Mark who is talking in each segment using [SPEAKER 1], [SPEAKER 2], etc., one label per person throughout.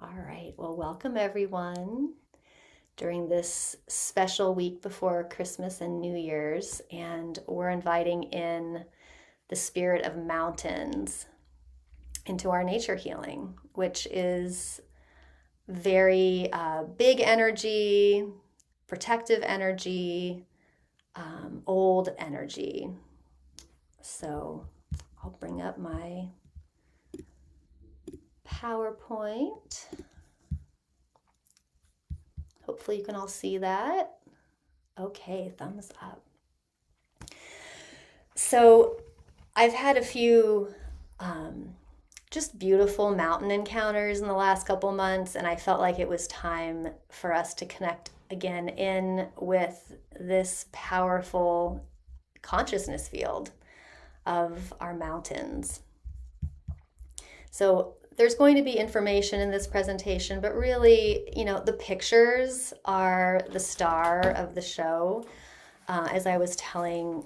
[SPEAKER 1] All right. Well, welcome everyone during this special week before Christmas and New Year's. And we're inviting in the spirit of mountains into our nature healing, which is very big energy, protective energy, old energy. So I'll bring up my PowerPoint. Hopefully, you can all see that. Okay, thumbs up. So, I've had a few um, just beautiful mountain encounters in the last couple months, and I felt like it was time for us to connect again in with this powerful consciousness field of our mountains. So, there's going to be information in this presentation, but really, the pictures are the star of the show. As I was telling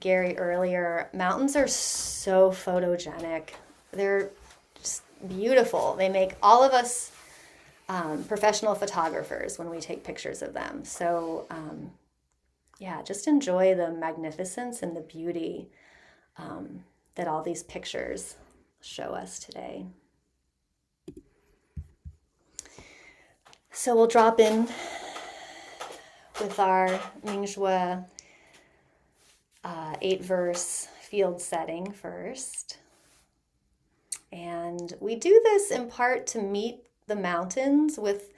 [SPEAKER 1] Gary earlier, mountains are so photogenic. They're just beautiful. They make all of us professional photographers when we take pictures of them. So, yeah, just enjoy the magnificence and the beauty that all these pictures show us today. So, we'll drop in with our Mingjue 8-verse field setting first. And we do this in part to meet the mountains with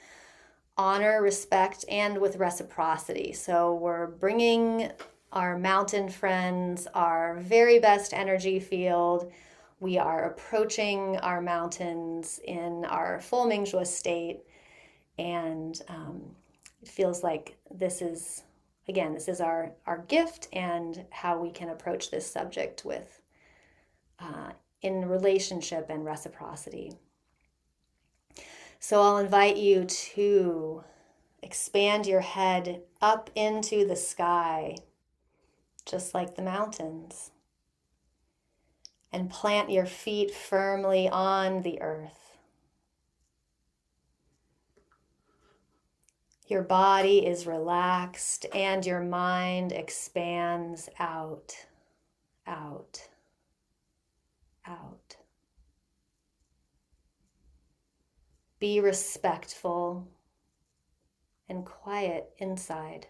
[SPEAKER 1] honor, respect, and with reciprocity. So we're bringing our mountain friends our very best energy field. We are approaching our mountains in our full Mingjue state. And it feels like this is our gift and how we can approach this subject with in relationship and reciprocity. So I'll invite you to expand your head up into the sky, just like the mountains, and plant your feet firmly on the earth. Your body is relaxed and your mind expands out, out, out. Be respectful and quiet inside.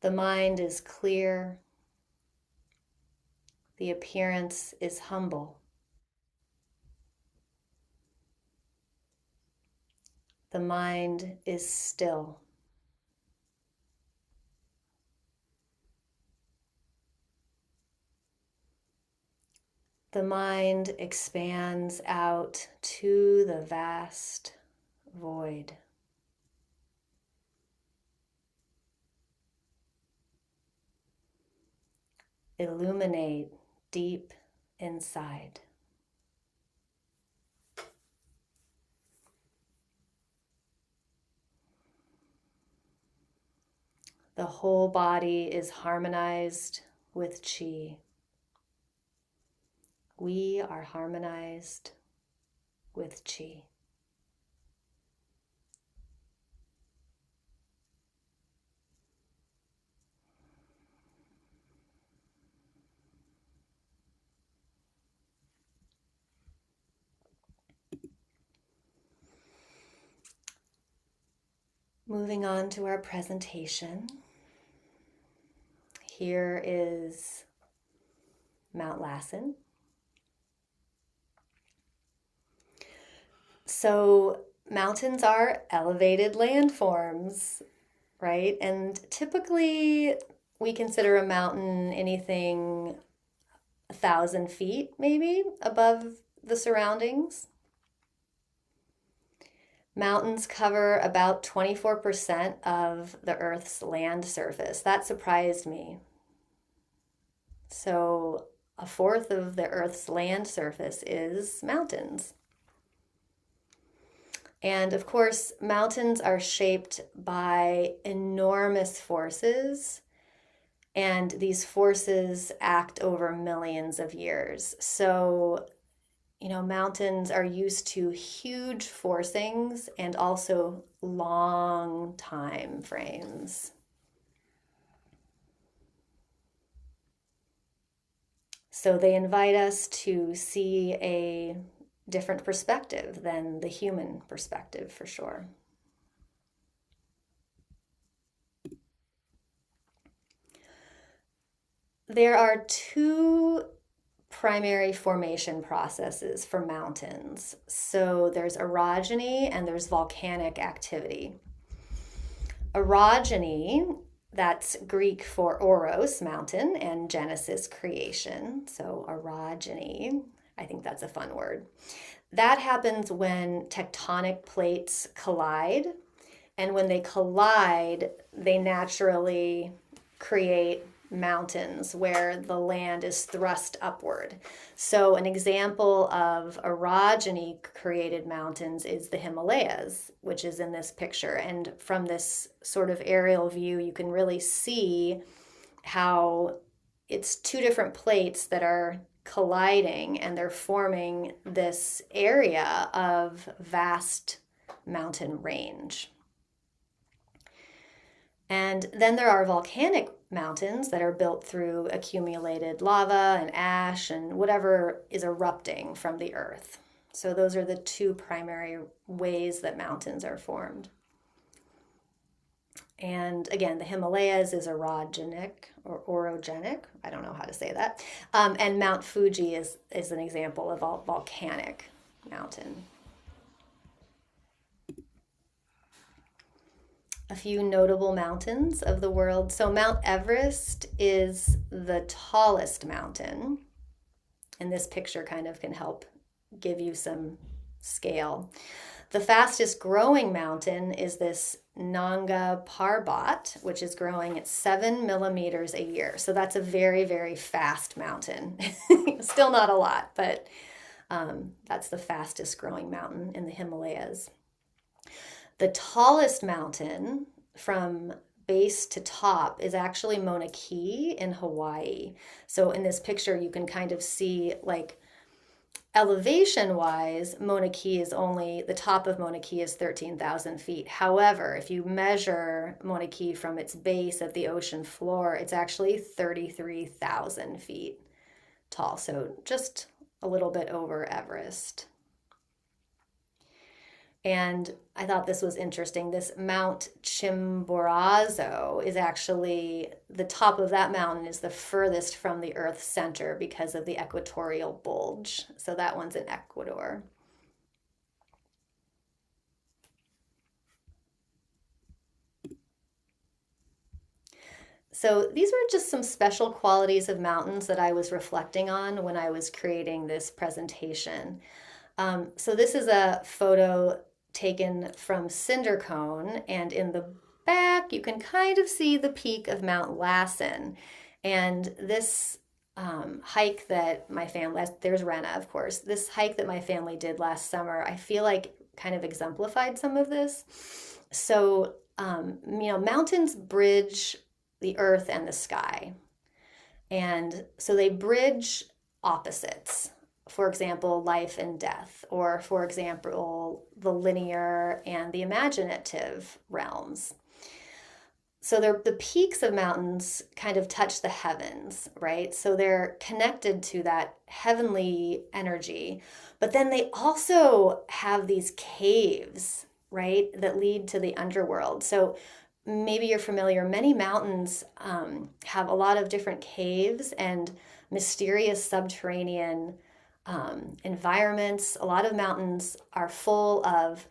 [SPEAKER 1] The mind is clear. The appearance is humble. The mind is still. The mind expands out to the vast void. Illuminate deep inside. The whole body is harmonized with chi. We are harmonized with chi. Moving on to our presentation. Here is Mount Lassen. So mountains are elevated landforms, right? And typically we consider a mountain anything 1,000 feet maybe above the surroundings. Mountains cover about 24% of the Earth's land surface. That surprised me. So, a fourth of the Earth's land surface is mountains. And of course, mountains are shaped by enormous forces, and these forces act over millions of years. So, mountains are used to huge forcings and also long time frames. So they invite us to see a different perspective than the human perspective, for sure. There are two primary formation processes for mountains. So there's orogeny and there's volcanic activity. Orogeny, that's Greek for oros, mountain, and Genesis, creation. So orogeny, I think that's a fun word. That happens when tectonic plates collide. And when they collide, they naturally create mountains where the land is thrust upward. So an example of orogeny created mountains is the Himalayas, which is in this picture. And from this sort of aerial view, you can really see how it's two different plates that are colliding and they're forming this area of vast mountain range. And then there are volcanic mountains that are built through accumulated lava and ash and whatever is erupting from the earth. So those are the two primary ways that mountains are formed. And again, the Himalayas is orogenic or orogenic. I don't know how to say that. And Mount Fuji is an example of a volcanic mountain. A few notable mountains of the world. So Mount Everest is the tallest mountain. And this picture kind of can help give you some scale. The fastest growing mountain is this Nanga Parbat, which is growing at 7 millimeters a year. So that's a very, very fast mountain. Still not a lot, but that's the fastest growing mountain in the Himalayas. The tallest mountain from base to top is actually Mauna Kea in Hawaii. So in this picture, you can kind of see, like, elevation wise, the top of Mauna Kea is 13,000 feet. However, if you measure Mauna Kea from its base at the ocean floor, it's actually 33,000 feet tall. So just a little bit over Everest. And I thought this was interesting. This Mount Chimborazo is actually, the top of that mountain is the furthest from the Earth's center because of the equatorial bulge. So that one's in Ecuador. So these were just some special qualities of mountains that I was reflecting on when I was creating this presentation. So this is a photo taken from Cinder Cone, and in the back you can kind of see the peak of Mount Lassen. And this hike that my family, there's Rena of course, this hike that my family did last summer, I feel like kind of exemplified some of this. So mountains bridge the earth and the sky, and so they bridge opposites. For example, life and death, or for example, the linear and the imaginative realms. So the peaks of mountains kind of touch the heavens, right? So they're connected to that heavenly energy, but then they also have these caves, right, that lead to the underworld. So maybe you're familiar, many mountains have a lot of different caves and mysterious subterranean environments. A lot of mountains are full of,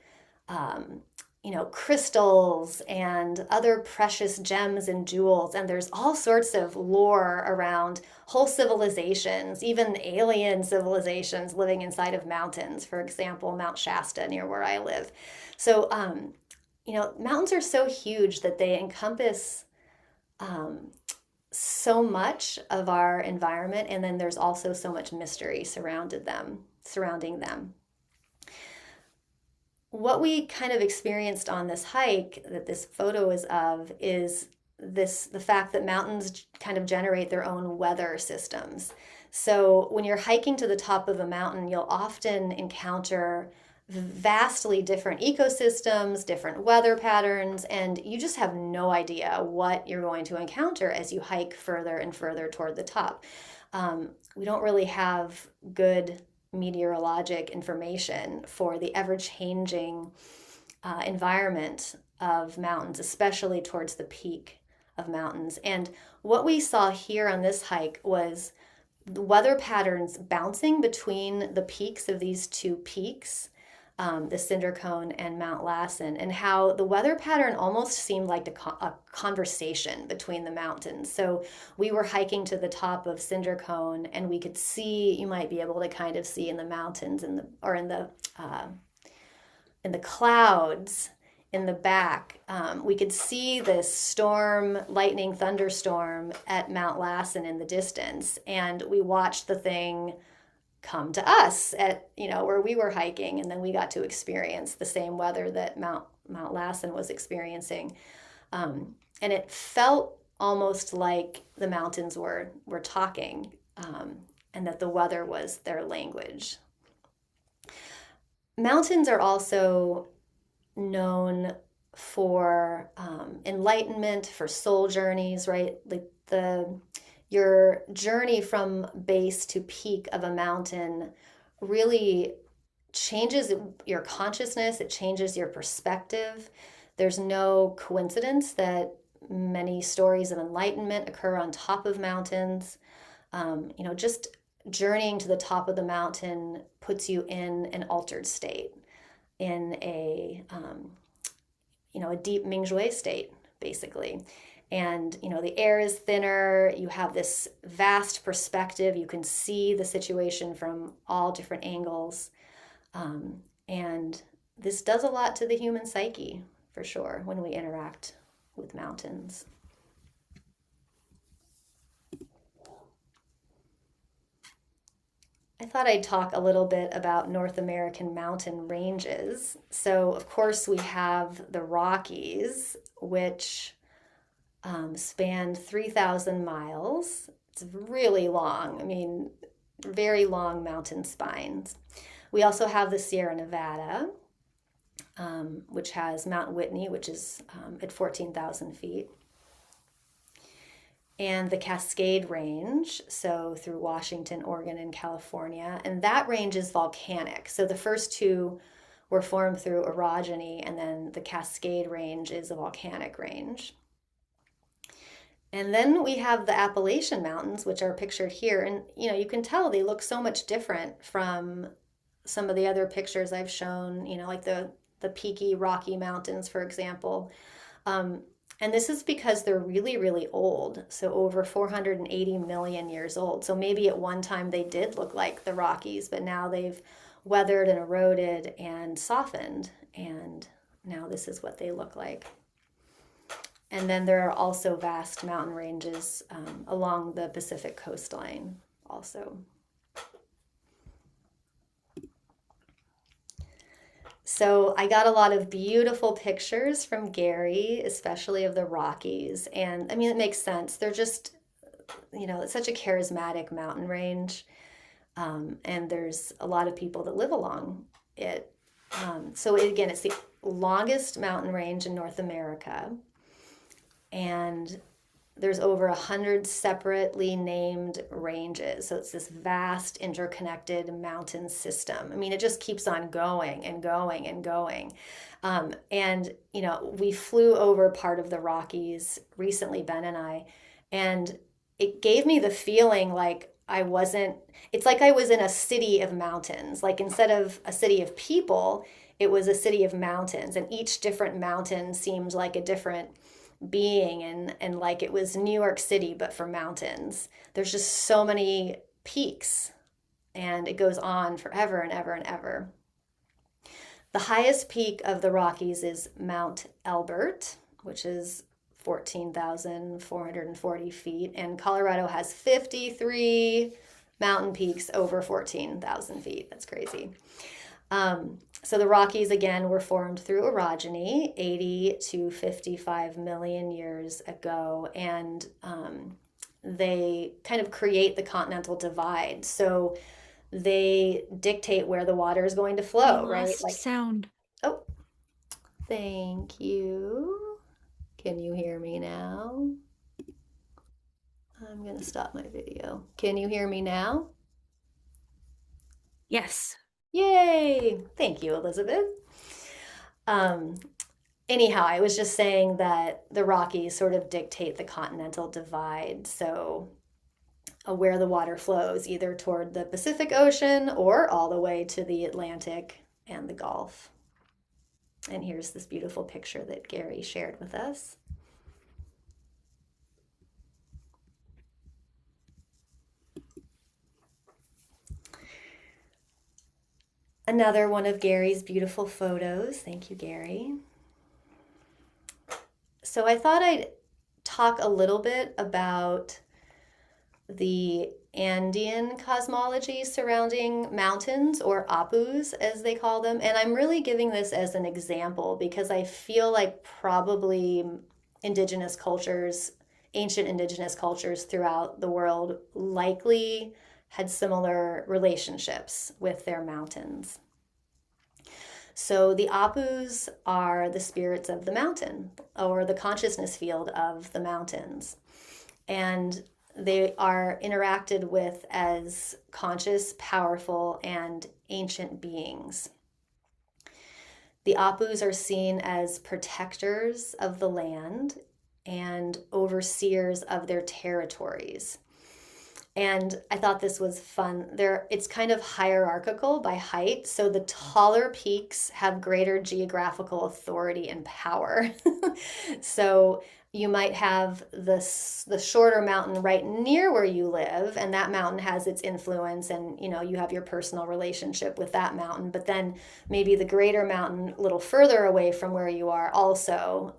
[SPEAKER 1] crystals and other precious gems and jewels. And there's all sorts of lore around whole civilizations, even alien civilizations living inside of mountains. For example, Mount Shasta near where I live. So, mountains are so huge that they encompass so much of our environment, and then there's also so much mystery surrounding them. What we kind of experienced on this hike that this photo is of is the fact that mountains kind of generate their own weather systems. So when you're hiking to the top of a mountain, you'll often encounter vastly different ecosystems, different weather patterns, and you just have no idea what you're going to encounter as you hike further and further toward the top. We don't really have good meteorologic information for the ever changing environment of mountains, especially towards the peak of mountains. And what we saw here on this hike was the weather patterns bouncing between the peaks of these two peaks, the Cinder Cone and Mount Lassen, and how the weather pattern almost seemed like a conversation between the mountains. So we were hiking to the top of Cinder Cone, and we could see, you might be able to kind of see in the mountains or in the clouds in the back, we could see this storm, lightning thunderstorm at Mount Lassen in the distance, and we watched the thing come to us at where we were hiking, and then we got to experience the same weather that Mount Lassen was experiencing, and it felt almost like the mountains were talking, and that the weather was their language. Mountains are also known for enlightenment, for soul journeys, right? Like your journey from base to peak of a mountain really changes your consciousness, it changes your perspective. There's no coincidence that many stories of enlightenment occur on top of mountains. Just journeying to the top of the mountain puts you in an altered state, in a deep Mingjue state, basically. And the air is thinner, you have this vast perspective, you can see the situation from all different angles, and this does a lot to the human psyche, for sure, when we interact with mountains. I thought I'd talk a little bit about North American mountain ranges. So, of course, we have the Rockies, which span 3,000 miles. It's really long. I mean, very long mountain spines. We also have the Sierra Nevada, which has Mount Whitney, which is at 14,000 feet. And the Cascade Range, so through Washington, Oregon, and California. And that range is volcanic. So the first two were formed through orogeny, and then the Cascade Range is a volcanic range. And then we have the Appalachian Mountains, which are pictured here. And, you can tell they look so much different from some of the other pictures I've shown, like the peaky Rocky Mountains, for example. And this is because they're really, really old, so over 480 million years old. So maybe at one time they did look like the Rockies, but now they've weathered and eroded and softened, and now this is what they look like. And then there are also vast mountain ranges along the Pacific coastline also. So I got a lot of beautiful pictures from Gary, especially of the Rockies. And I mean, it makes sense. They're just, it's such a charismatic mountain range. And there's a lot of people that live along it. So again, it's the longest mountain range in North America. And there's over 100 separately named ranges. So it's this vast interconnected mountain system. I mean, it just keeps on going and going and going. And we flew over part of the Rockies recently, Ben and I, and it gave me the feeling like it's like I was in a city of mountains. Like instead of a city of people, it was a city of mountains, and each different mountain seemed like a different being, and like it was New York City but for mountains. There's just so many peaks, and it goes on forever and ever and ever. The highest peak of the Rockies is Mount Elbert, which is 14,440 feet, and Colorado has 53 mountain peaks over 14,000 feet. That's crazy. So the Rockies, again, were formed through orogeny 80 to 55 million years ago. And they kind of create the continental divide. So they dictate where the water is going to
[SPEAKER 2] We
[SPEAKER 1] flow, right?
[SPEAKER 2] lost
[SPEAKER 1] Like,
[SPEAKER 2] sound.
[SPEAKER 1] oh, thank you. Can you hear me now? I'm going to stop my video. Can you hear me now?
[SPEAKER 2] Yes.
[SPEAKER 1] Yay! Thank you, Elizabeth. Um, Anyhow, I was just saying that the Rockies sort of dictate the continental divide. So, where the water flows, either toward the Pacific Ocean or all the way to the Atlantic and the Gulf. And here's this beautiful picture that Gary shared with us. Another one of Gary's beautiful photos. Thank you, Gary. So I thought I'd talk a little bit about the Andean cosmology surrounding mountains, or apus as they call them. And I'm really giving this as an example because I feel like probably indigenous cultures, ancient indigenous cultures throughout the world, likely had similar relationships with their mountains. So the apus are the spirits of the mountain, or the consciousness field of the mountains. And they are interacted with as conscious, powerful, and ancient beings. The apus are seen as protectors of the land and overseers of their territories. And I thought this was fun. It's kind of hierarchical by height. So the taller peaks have greater geographical authority and power. So you might have the shorter mountain right near where you live, and that mountain has its influence, and you have your personal relationship with that mountain. But then maybe the greater mountain, a little further away from where you are, also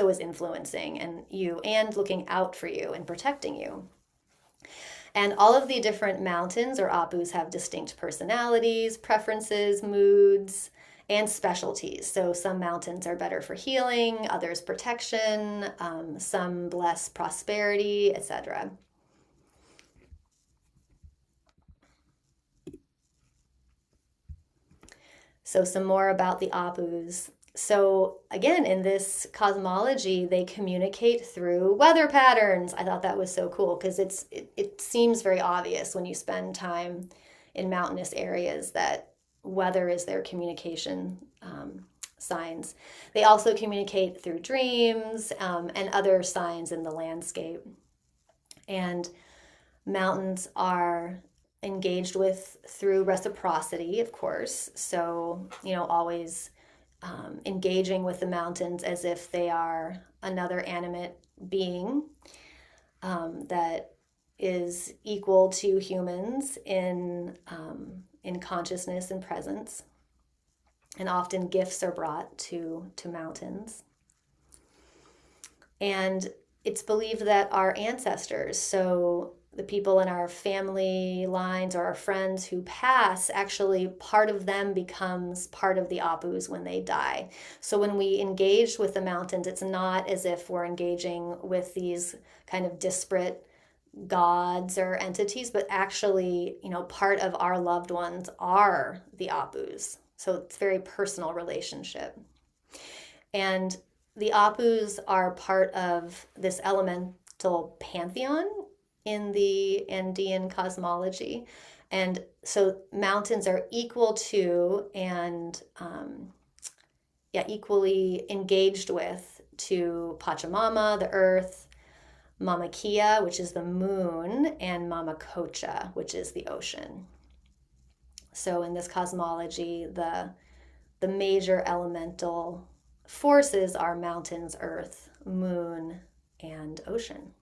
[SPEAKER 1] is influencing and you and looking out for you and protecting you. And all of the different mountains or apus have distinct personalities, preferences, moods, and specialties. So some mountains are better for healing, others protection, some bless prosperity, etc. So some more about the apus. So again, in this cosmology, they communicate through weather patterns. I thought that was so cool because it seems very obvious when you spend time in mountainous areas that weather is their communication signs. They also communicate through dreams and other signs in the landscape. And mountains are engaged with through reciprocity, of course. So, always engaging with the mountains as if they are another animate being that is equal to humans in consciousness and presence. And often gifts are brought to mountains. And it's believed that our ancestors, so the people in our family lines or our friends who pass, actually part of them becomes part of the apus when they die. So when we engage with the mountains, it's not as if we're engaging with these kind of disparate gods or entities, but actually, part of our loved ones are the apus. So it's a very personal relationship. And the apus are part of this elemental pantheon in the Andean cosmology. And so mountains are equal to and equally engaged with to Pachamama, the earth, Mama Kia, which is the moon, and Mama Kocha, which is the ocean. So in this cosmology, the major elemental forces are mountains, earth, moon, and ocean.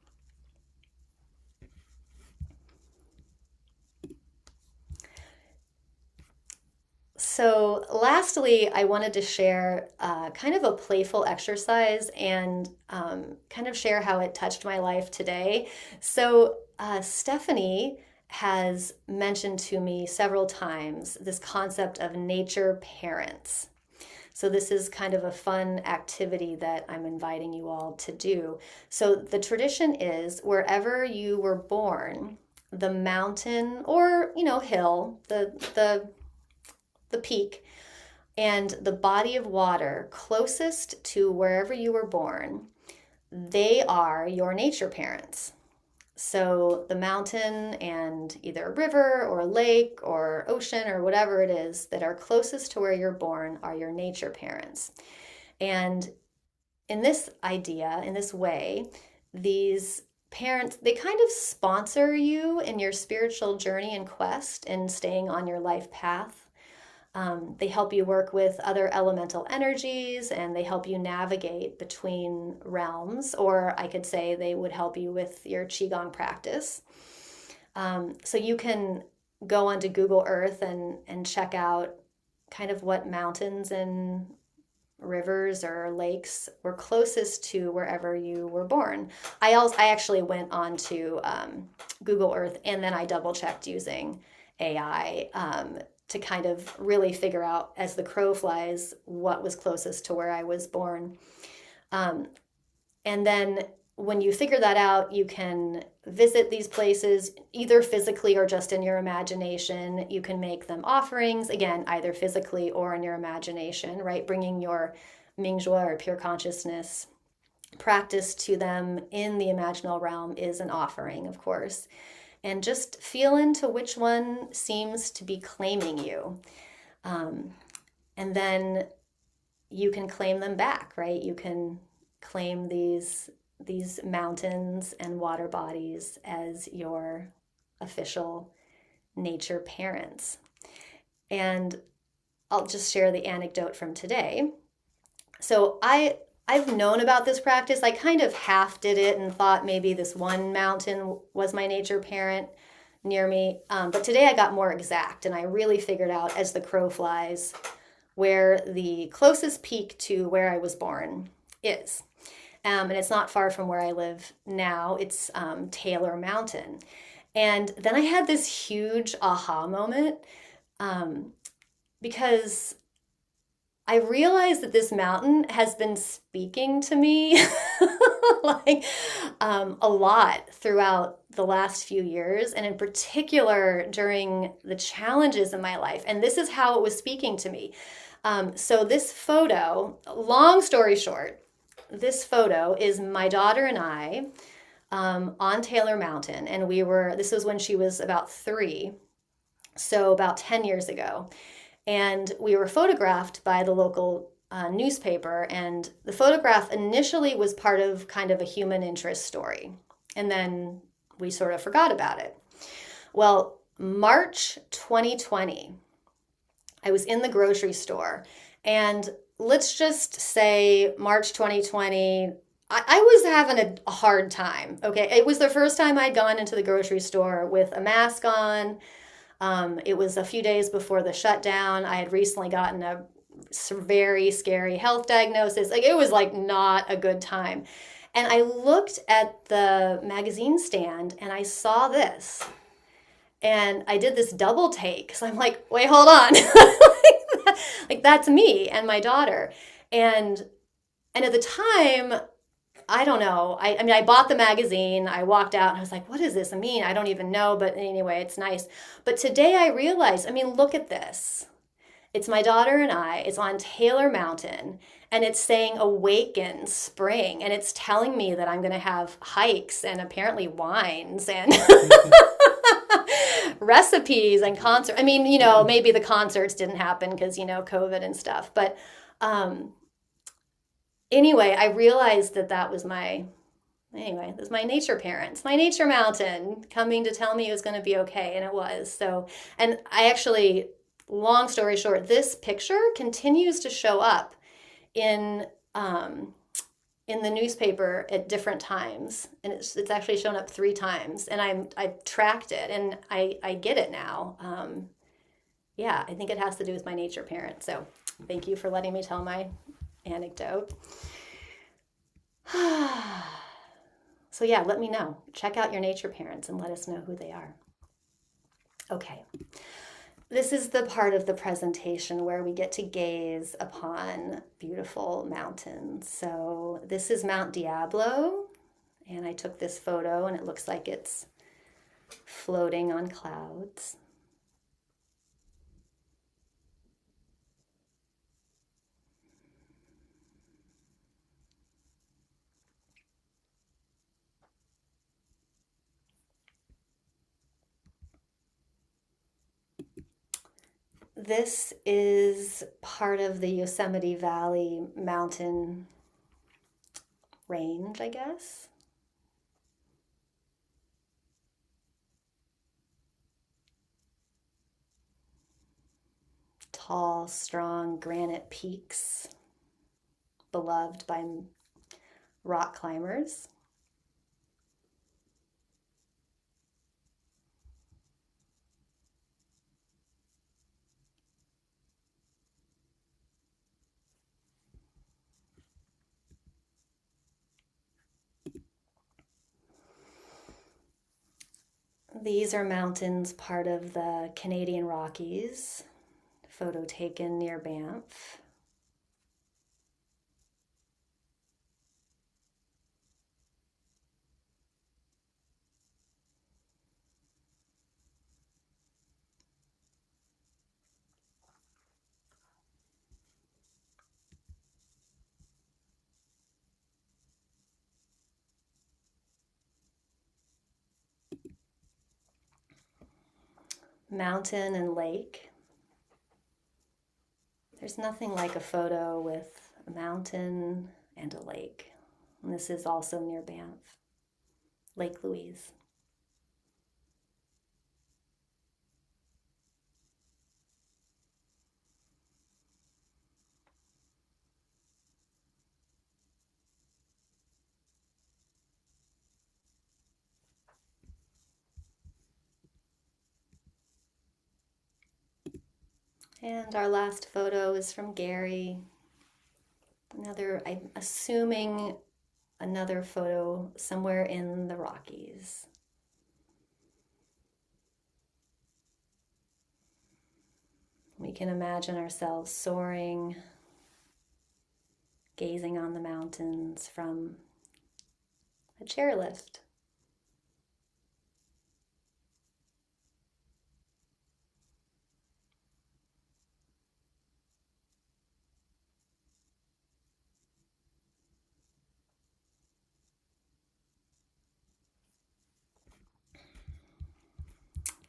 [SPEAKER 1] So lastly, I wanted to share kind of a playful exercise and kind of share how it touched my life today. So Stephanie has mentioned to me several times this concept of nature parents. So this is kind of a fun activity that I'm inviting you all to do. So the tradition is wherever you were born, the mountain or, hill, the peak and the body of water closest to wherever you were born, they are your nature parents. So the mountain and either a river or a lake or ocean or whatever it is that are closest to where you're born are your nature parents. And in this idea, in this way, these parents, they kind of sponsor you in your spiritual journey and quest and staying on your life path. They help you work with other elemental energies, and they help you navigate between realms, or I could say they would help you with your Qigong practice. So you can go onto Google Earth and check out kind of what mountains and rivers or lakes were closest to wherever you were born. I actually went onto Google Earth, and then I double checked using AI to kind of really figure out as the crow flies what was closest to where I was born. And then when you figure that out, you can visit these places either physically or just in your imagination. You can make them offerings, again, either physically or in your imagination, right? Bringing your Mingjue or pure consciousness practice to them in the imaginal realm is an offering, of course. And just feel into which one seems to be claiming you. And then you can claim them back, right? You can claim these mountains and water bodies as your official nature parents. And I'll just share the anecdote from today. So I've known about this practice. I kind of half did it and thought maybe this one mountain was my nature parent near me. But today I got more exact, and I really figured out as the crow flies where the closest peak to where I was born is. And it's not far from where I live now. It's Taylor Mountain. And then I had this huge aha moment because I realized that this mountain has been speaking to me a lot throughout the last few years, and in particular during the challenges in my life. And this is how it was speaking to me. So this photo, long story short, this photo is my daughter and I on Taylor Mountain, and this was when she was about 3, so about 10 years ago. And we were photographed by the local newspaper, and the photograph initially was part of kind of a human interest story. And then we sort of forgot about it. Well, March 2020, I was in the grocery store, and let's just say March 2020, I was having a hard time, okay? It was the first time I'd gone into the grocery store with a mask on. It was a few days before the shutdown. I had recently gotten a very scary health diagnosis. It was not a good time. And I looked at the magazine stand and I saw this. And I did this double take because I'm like, wait, hold on. That's me and my daughter. And at the time, I don't know. I mean, I bought the magazine. I walked out and I was like, what does this mean? I don't even know. But anyway, it's nice. But today I realized, look at this. It's my daughter and I. It's on Taylor Mountain. And it's saying awaken spring. And it's telling me that I'm going to have hikes and apparently wines and recipes and concerts. Maybe the concerts didn't happen because, COVID and stuff. But anyway, I realized that was my nature parents, my nature mountain coming to tell me it was going to be okay. And it was. So, and I actually, long story short, this picture continues to show up in the newspaper at different times. And it's actually shown up 3 times, and I've tracked it, and I get it now. I think it has to do with my nature parent. So thank you for letting me tell my anecdote. So let me know. Check out your nature parents and let us know who they are. Okay. This is the part of the presentation where we get to gaze upon beautiful mountains. So this is Mount Diablo, and I took this photo and it looks like it's floating on clouds. This is part of the Yosemite Valley mountain range, I guess. Tall, strong granite peaks, beloved by rock climbers. These are mountains part of the Canadian Rockies, photo taken near Banff. Mountain and lake. There's nothing like a photo with a mountain and a lake. And this is also near Banff, Lake Louise. And our last photo is from Gary. Another, I'm assuming another photo somewhere in the Rockies. We can imagine ourselves soaring, gazing on the mountains from a chairlift.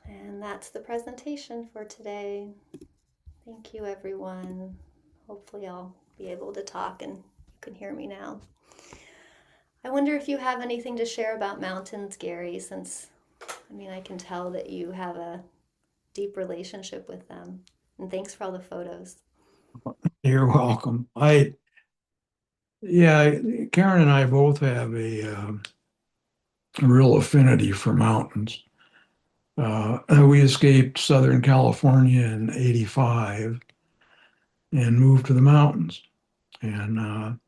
[SPEAKER 1] And that's the presentation for today. Thank you, everyone. Hopefully I'll be able to talk and you can hear me now. I wonder if you have anything to share about mountains, Gary, since, I can tell that you have a deep relationship with them. And thanks for all the photos.
[SPEAKER 2] You're welcome. Yeah, Karen and I both have a real affinity for mountains. We escaped Southern California in '85 and moved to the mountains. And,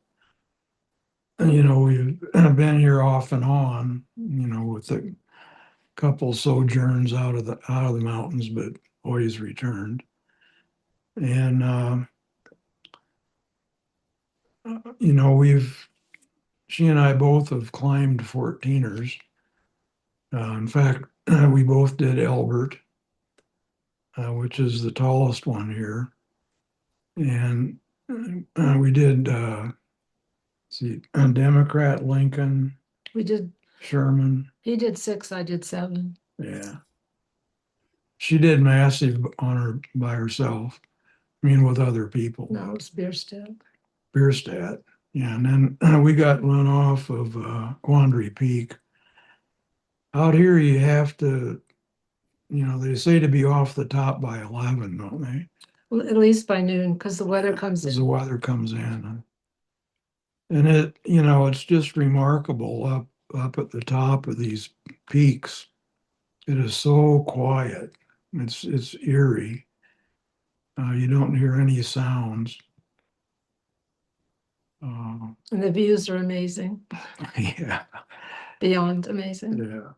[SPEAKER 2] we've been here off and on, with a couple sojourns out of the mountains, but always returned. And, she and I both have climbed 14ers. In fact, we both did Albert, which is the tallest one here. And we did, Democrat, Lincoln,
[SPEAKER 3] We did,
[SPEAKER 2] Sherman.
[SPEAKER 3] he did 6, I did 7.
[SPEAKER 2] Yeah. She did massive on her by herself. With other people.
[SPEAKER 3] No, it's Bierstadt.
[SPEAKER 2] Bierstadt. Yeah. And then we got run off of Quandary Peak. Out here, you have to, they say to be off the top by 11, don't they?
[SPEAKER 3] Well, at least by noon, because the weather comes
[SPEAKER 2] As the
[SPEAKER 3] in.
[SPEAKER 2] weather comes in. And it's just remarkable up at the top of these peaks. It is so quiet. It's eerie. You don't hear any sounds.
[SPEAKER 3] And the views are amazing,
[SPEAKER 2] Yeah,
[SPEAKER 3] beyond amazing.
[SPEAKER 2] yeah.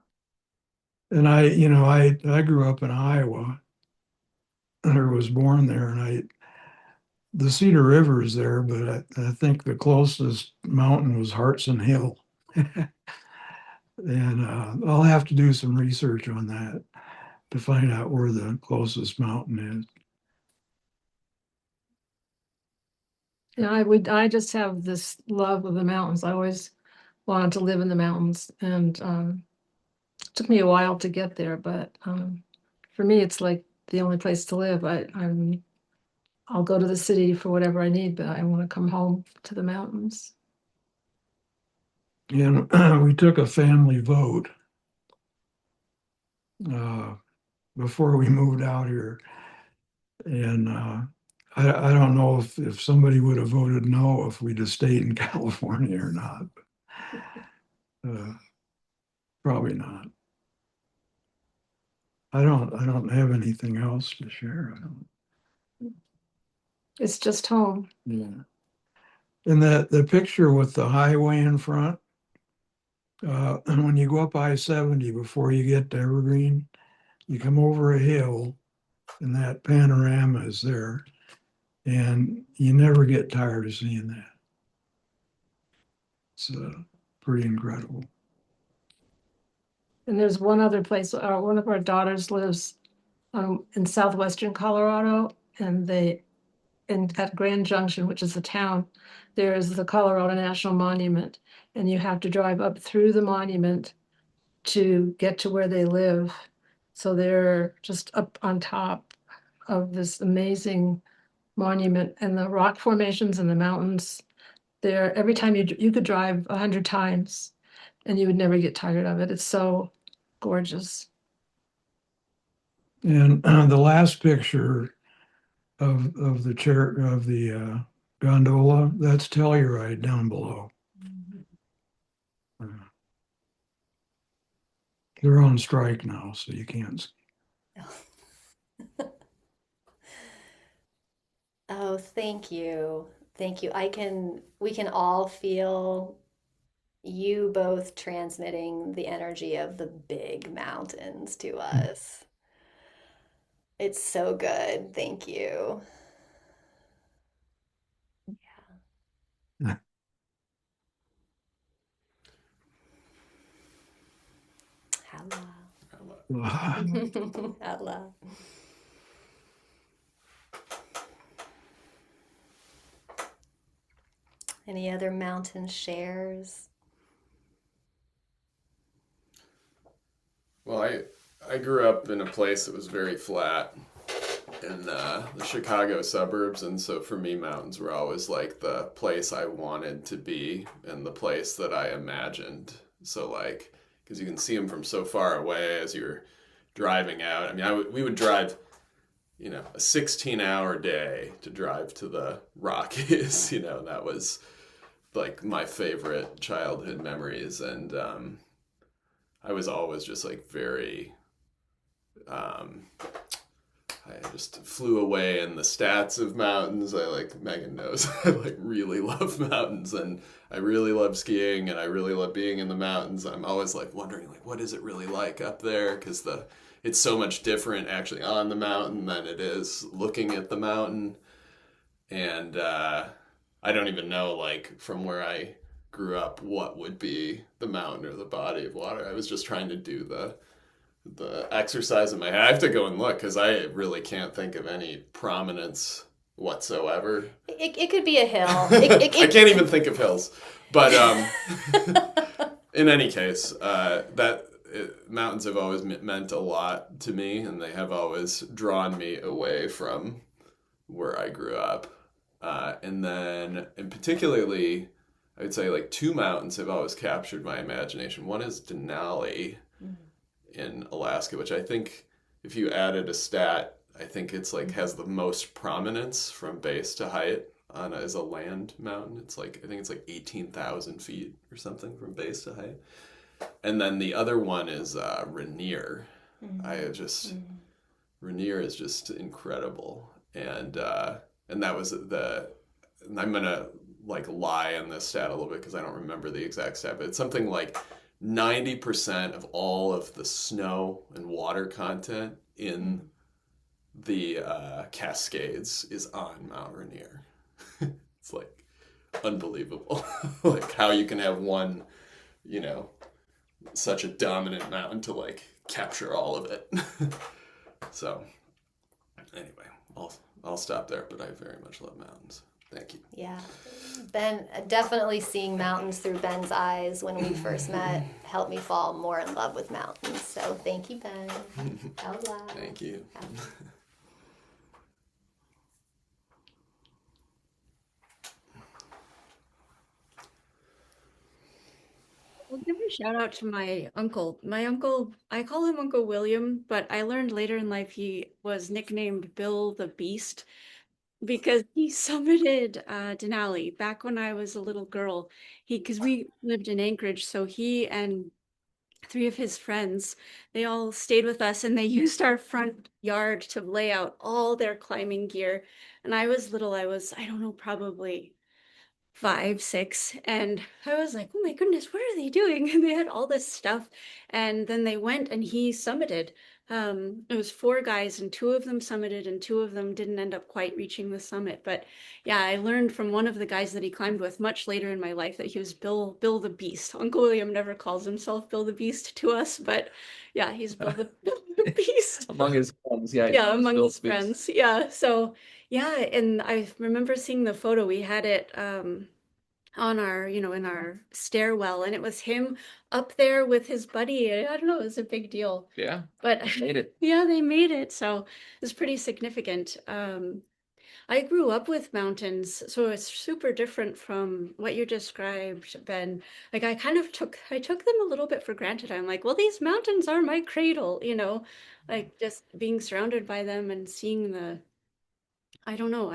[SPEAKER 2] And I grew up in Iowa, or was born there, and the Cedar River is there, but I think the closest mountain was Hartson Hill. And I'll have to do some research on that to find out where the closest mountain is.
[SPEAKER 3] Yeah, I just have this love of the mountains. I always wanted to live in the mountains, and it took me a while to get there, but for me, it's like the only place to live. I'll go to the city for whatever I need, but I want to come home to the mountains.
[SPEAKER 2] And we took a family vote before we moved out here. And I don't know if somebody would have voted no if we'd have stayed in California or not. Probably not. I don't have anything else to share. I don't.
[SPEAKER 3] It's just home.
[SPEAKER 2] Yeah. And the picture with the highway in front, when you go up I-70 before you get to Evergreen, you come over a hill and that panorama is there. And you never get tired of seeing that. It's pretty incredible.
[SPEAKER 3] And there's one other place, one of our daughters lives in southwestern Colorado, and at Grand Junction, which is the town, there is the Colorado National Monument, and you have to drive up through the monument to get to where they live. So they're just up on top of this amazing monument, and the rock formations and the mountains. There, every time you could drive 100 times, and you would never get tired of it. It's so gorgeous.
[SPEAKER 2] And the last picture of the chair of the gondola, that's Telluride down below. They're on strike now, so you can't.
[SPEAKER 1] Oh, thank you. Thank you. We can all feel you both transmitting the energy of the big mountains to us. It's so good. Thank you.
[SPEAKER 2] Yeah.
[SPEAKER 1] Hala. Hala. Any other mountain shares?
[SPEAKER 4] Well, I grew up in a place that was very flat in the Chicago suburbs, and so for me, mountains were always like the place I wanted to be and the place that I imagined. So like, because you can see them from so far away as you're driving out. I mean, we would drive, a 16-hour day to drive to the Rockies. That was like my favorite childhood memories, and I was always just like very. I just flew away in the stats of mountains. Megan knows, I really love mountains, and I really love skiing, and I really love being in the mountains. I'm always wondering what is it really like up there, because it's so much different actually on the mountain than it is looking at the mountain. And I don't even know from where I grew up what would be the mountain or the body of water. I was just trying to do the exercise in my head. I have to go and look because I really can't think of any prominence whatsoever.
[SPEAKER 1] It could be a hill.
[SPEAKER 4] I can't even think of hills. But in any case, mountains have always meant a lot to me, and they have always drawn me away from where I grew up. And particularly, I would say two mountains have always captured my imagination. One is Denali in Alaska, which I think if you added a stat, I think it's has the most prominence from base to height as a land mountain. It's I think it's 18,000 feet or something from base to height. And then the other one is Rainier. Rainier is just incredible. And that was and I'm gonna lie on this stat a little bit because I don't remember the exact stat, but it's something 90% of all of the snow and water content in the Cascades is on Mount Rainier. It's like unbelievable, like how you can have one, you know, such a dominant mountain to like capture all of it. So anyway, I'll stop there, but I very much love mountains. Thank you.
[SPEAKER 1] Yeah. Ben, definitely seeing mountains through Ben's eyes when we first met helped me fall more in love with mountains. So thank you, Ben. Out loud.
[SPEAKER 4] Thank you.
[SPEAKER 5] I'll give a shout out to my uncle. My uncle, I call him Uncle William, but I learned later in life he was nicknamed Bill the Beast because he summited Denali back when I was a little girl. Because we lived in Anchorage, so he and three of his friends, they all stayed with us and they used our front yard to lay out all their climbing gear. And I was little, I don't know, probably 5, 6, and I was like, oh my goodness, what are they doing? And they had all this stuff. And then they went and he summited. It was 4 guys, and 2 of them summited, and 2 of them didn't end up quite reaching the summit. But yeah, I learned from one of the guys that he climbed with much later in my life that he was Bill the Beast. Uncle William never calls himself Bill the Beast to us, but yeah, he's Bill the Beast.
[SPEAKER 6] Among his friends, yeah.
[SPEAKER 5] Yeah, among
[SPEAKER 6] Bill
[SPEAKER 5] his
[SPEAKER 6] speaks.
[SPEAKER 5] friends. Yeah, so yeah, and I remember seeing the photo. We had it on our, in our stairwell, and it was him up there with his buddy. I don't know, it was a big deal.
[SPEAKER 6] Yeah,
[SPEAKER 5] But
[SPEAKER 6] made it.
[SPEAKER 5] yeah, they made it, so it's pretty significant. I grew up with mountains, so it's super different from what you described, Ben. Like I took them a little bit for granted. I'm like, well, these mountains are my cradle, like just being surrounded by them and seeing I don't know,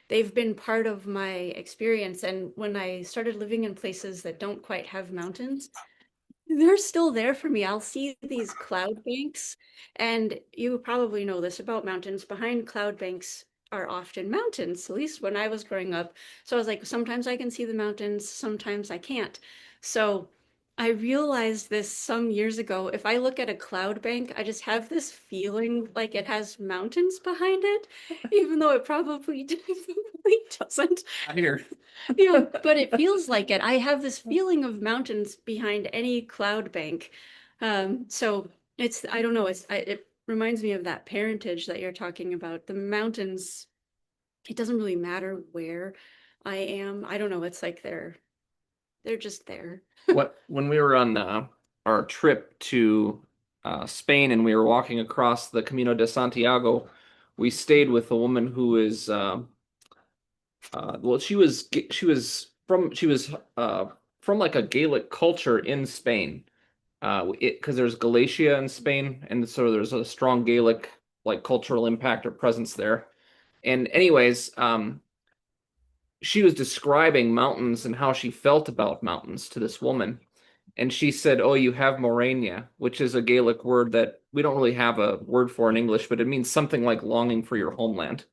[SPEAKER 5] they've been part of my experience. And when I started living in places that don't quite have mountains, they're still there for me. I'll see these cloud banks, and you probably know this about mountains. Behind cloud banks are often mountains, at least when I was growing up. So I was like, sometimes I can see the mountains, sometimes I can't. So I realized this some years ago. If I look at a cloud bank, I just have this feeling like it has mountains behind it, even though it probably doesn't.
[SPEAKER 6] I hear.
[SPEAKER 5] Yeah, but it feels like it. I have this feeling of mountains behind any cloud bank. So I don't know, it reminds me of that parentage that you're talking about. The mountains, it doesn't really matter where I am. I don't know, it's like they're just there.
[SPEAKER 6] When we were on our trip to Spain and we were walking across the Camino de Santiago, we stayed with a woman who is well, she was from like a Gaelic culture in Spain. Because there's Galicia in Spain, and so there's a strong Gaelic like cultural impact or presence there. And anyways, she was describing mountains and how she felt about mountains to this woman. And she said, "Oh, you have Morania," which is a Gaelic word that we don't really have a word for in English, but it means something like longing for your homeland,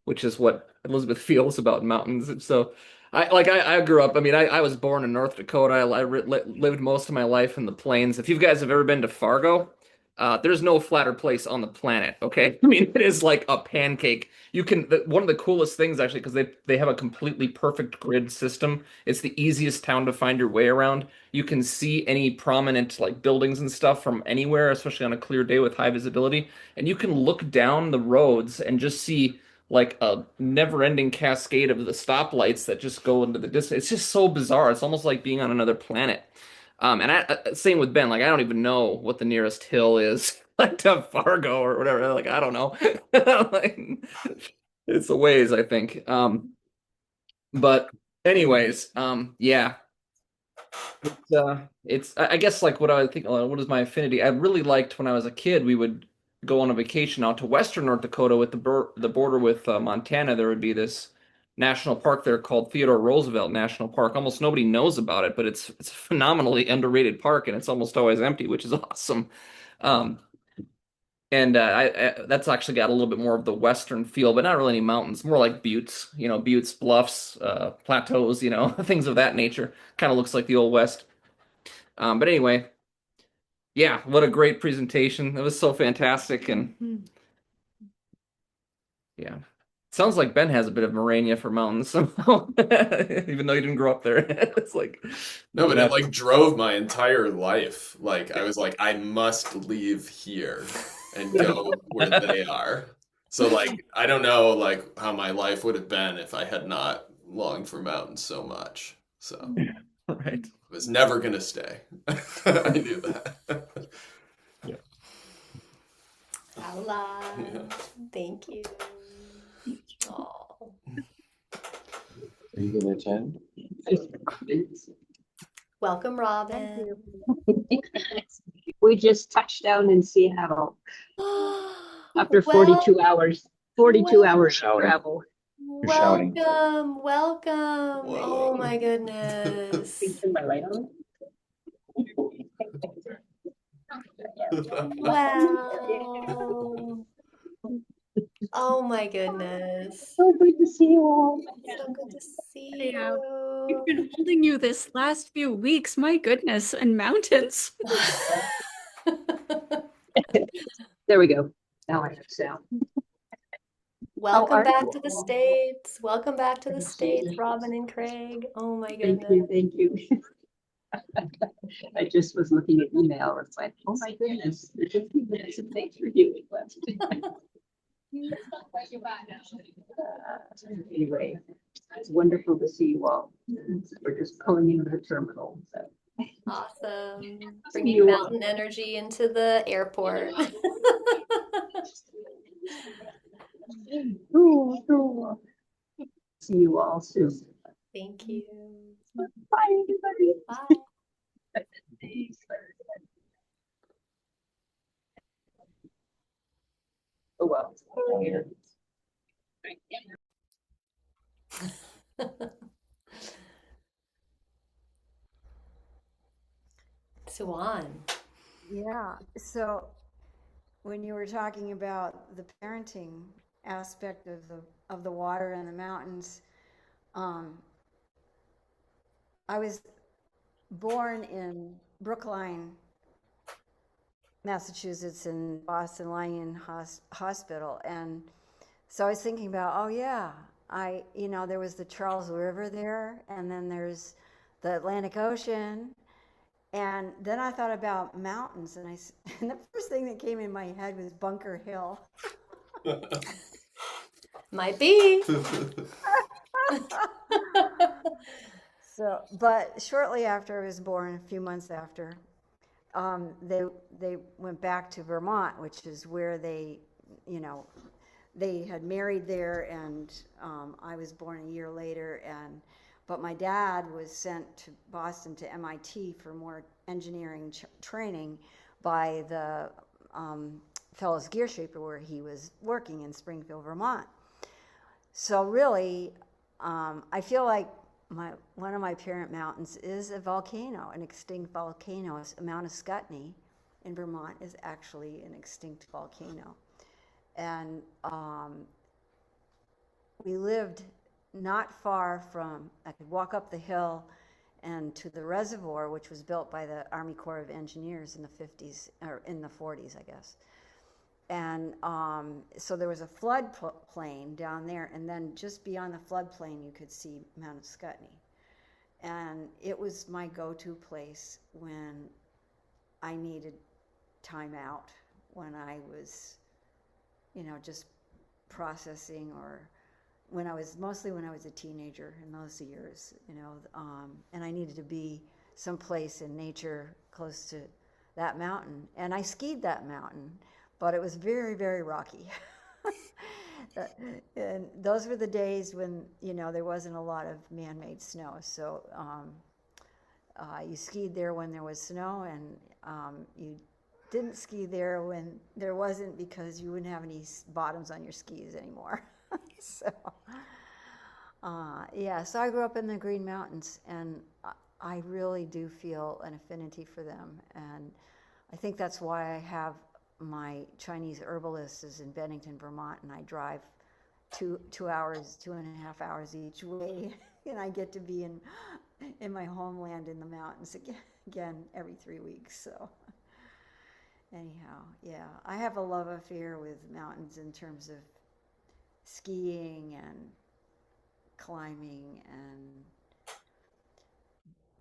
[SPEAKER 6] which is what Elizabeth feels about mountains. And so I grew up, I mean, I was born in North Dakota. Lived most of my life in the plains. If you guys have ever been to Fargo, there's no flatter place on the planet, okay? I mean, it is like a pancake. One of the coolest things actually, because they have a completely perfect grid system. It's the easiest town to find your way around. You can see any prominent like buildings and stuff from anywhere, especially on a clear day with high visibility. And you can look down the roads and just see like a never-ending cascade of the stoplights that just go into the distance. It's just so bizarre. It's almost like being on another planet. And same with Ben. Like I don't even know what the nearest hill is, like to Fargo or whatever. Like I don't know. Like, it's a ways, I think. But anyways, yeah. I guess like what I think. What is my affinity? I really liked when I was a kid. We would go on a vacation out to Western North Dakota with the border with Montana. There would be this national park there called Theodore Roosevelt National Park. Almost nobody knows about it, but it's a phenomenally underrated park, and it's almost always empty, which is awesome. Um, and that's actually got a little bit more of the western feel, but not really any mountains. More like buttes, buttes, bluffs, plateaus, things of that nature. Kind of looks like the old west. But anyway, yeah, what a great presentation. It was so fantastic, and Yeah. Sounds like Ben has a bit of mania for mountains somehow, even though he didn't grow up there. It's like
[SPEAKER 4] No, but it
[SPEAKER 6] that.
[SPEAKER 4] like drove my entire life. Like I was like, I must leave here and go where they are. So like I don't know like how my life would have been if I had not longed for mountains so much. So
[SPEAKER 6] Right.
[SPEAKER 4] I was never gonna stay. I knew that.
[SPEAKER 6] Yeah.
[SPEAKER 1] Hola.
[SPEAKER 4] Yeah.
[SPEAKER 1] Thank you. Oh.
[SPEAKER 7] Are you gonna attend?
[SPEAKER 1] Welcome,
[SPEAKER 8] Thank
[SPEAKER 1] Robin.
[SPEAKER 8] you. We just touched down in Seattle after 42 hours. 42 hours of
[SPEAKER 7] Shouting.
[SPEAKER 8] travel.
[SPEAKER 7] You're shouting.
[SPEAKER 1] Welcome, welcome. Oh
[SPEAKER 4] Whoa.
[SPEAKER 1] my goodness.
[SPEAKER 8] Am I right on?
[SPEAKER 1] Wow. Oh my goodness.
[SPEAKER 8] So good to see you all.
[SPEAKER 1] So good to see
[SPEAKER 5] Yeah. We've
[SPEAKER 1] you.
[SPEAKER 5] been holding you this last few weeks. My goodness, and mountains.
[SPEAKER 8] There we go. Now I have sound.
[SPEAKER 1] Welcome
[SPEAKER 8] are
[SPEAKER 1] back
[SPEAKER 8] you
[SPEAKER 1] to the
[SPEAKER 8] all?
[SPEAKER 1] States. Welcome back to the States, Robin and Craig. Oh my
[SPEAKER 8] Thank
[SPEAKER 1] goodness.
[SPEAKER 8] you. Thank you. I just was looking at email. It's like, oh my goodness, there's 15 minutes of thanks for viewing left. Anyway, it's wonderful to see you all. We're just pulling into the terminal. So.
[SPEAKER 1] Awesome.
[SPEAKER 8] See
[SPEAKER 1] Bringing
[SPEAKER 8] you all.
[SPEAKER 1] mountain energy into the airport.
[SPEAKER 8] Cool. See you all soon.
[SPEAKER 1] Thank you.
[SPEAKER 8] Bye, everybody.
[SPEAKER 1] Bye.
[SPEAKER 8] Oh, well.
[SPEAKER 1] Suan.
[SPEAKER 9] Yeah, so when you were talking about the parenting aspect of the water and the mountains, I was born in Brookline, Massachusetts, in Boston Lion Hospital, and so I was thinking about, oh yeah, there was the Charles River there, and then there's the Atlantic Ocean. And then I thought about mountains, and and the first thing that came in my head was Bunker Hill.
[SPEAKER 1] Might be.
[SPEAKER 9] So, but shortly after I was born, a few months after, they went back to Vermont, which is where they had married there, and I was born a year later. But my dad was sent to Boston to MIT for more engineering training by the Fellows Gearshaper, where he was working in Springfield, Vermont. So really, I feel like one of my parent mountains is a volcano, an extinct volcano. Mount Scottney in Vermont is actually an extinct volcano. And we lived not far from, I could walk up the hill and to the reservoir, which was built by the Army Corps of Engineers in the 50s, or in the 40s, I guess. And so there was a flood plain down there, and then just beyond the floodplain, you could see Mount Scottney. And it was my go-to place when I needed time out, when I was, just processing, or mostly when I was a teenager in those years, and I needed to be someplace in nature close to that mountain. And I skied that mountain, but it was very, very rocky. And those were the days when, there wasn't a lot of man-made snow. So you skied there when there was snow, and you didn't ski there when there wasn't, because you wouldn't have any bottoms on your skis anymore. So, so I grew up in the Green Mountains, and I really do feel an affinity for them. And I think that's why I have my Chinese herbalist is in Bennington, Vermont, and I drive 2.5 hours each way, and I get to be in my homeland in the mountains again every 3 weeks. So anyhow, yeah, I have a love affair with mountains in terms of skiing and climbing and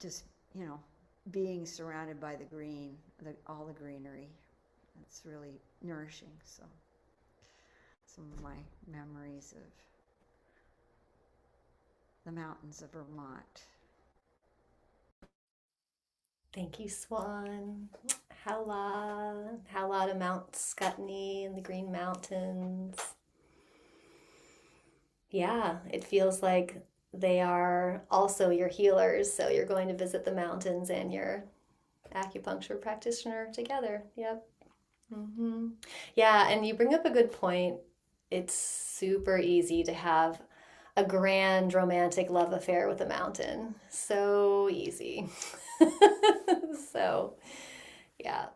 [SPEAKER 9] just, being surrounded by the green, all the greenery. It's really nourishing. So some of my memories of the mountains of Vermont.
[SPEAKER 1] Thank you, Swan. Howla. Howla to Mount Scutney and the Green Mountains. Yeah, it feels like they are also your healers. So you're going to visit the mountains and your acupuncture practitioner together. Yep. Yeah, and you bring up a good point. It's super easy to have a grand romantic love affair with a mountain. So easy. So, yeah.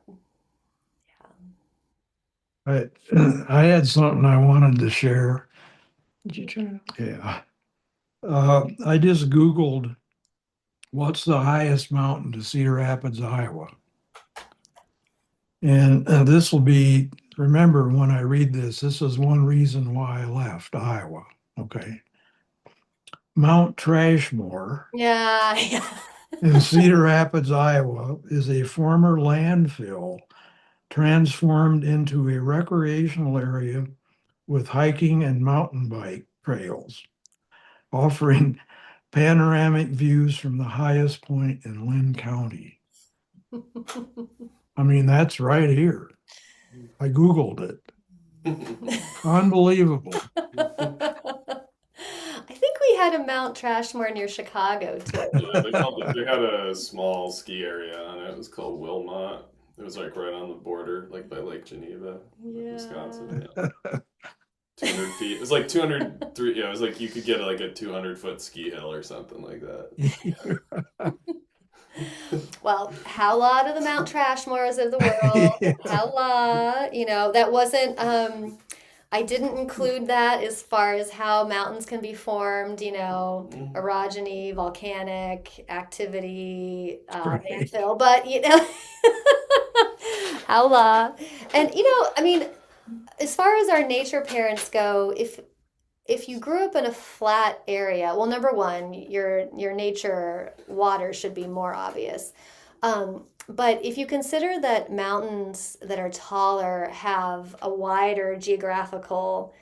[SPEAKER 2] I had something I wanted to share.
[SPEAKER 3] Did you turn it
[SPEAKER 2] Yeah. I just Googled what's the highest mountain to Cedar Rapids, Iowa. And this will be, remember when I read this is one reason why I left Iowa. Okay. Mount Trashmore
[SPEAKER 1] Yeah, yeah.
[SPEAKER 2] in Cedar Rapids, Iowa is a former landfill transformed into a recreational area with hiking and mountain bike trails, offering panoramic views from the highest point in Lynn County. I mean, that's right here. I Googled it. Unbelievable.
[SPEAKER 1] I think we had a Mount Trashmore near Chicago too.
[SPEAKER 4] Yeah, they had a small ski area on it. It was called Wilmot. It was like right on the border, like by Lake Geneva,
[SPEAKER 1] Yeah.
[SPEAKER 4] Wisconsin. Yeah. 200 feet. It was like 203. Yeah, it was like you could get like a 200-foot ski hill or something like that.
[SPEAKER 1] Well, howla to the Mount Trashmores of the world.
[SPEAKER 2] Yeah.
[SPEAKER 1] Howla. That wasn't, I didn't include that as far as how mountains can be formed, orogeny, volcanic activity,
[SPEAKER 2] Right.
[SPEAKER 1] landfill, but, howla. And, I mean, as far as our nature parents go, if you grew up in a flat area, well, number one, your nature water should be more obvious. But if you consider that mountains that are taller have a wider geographical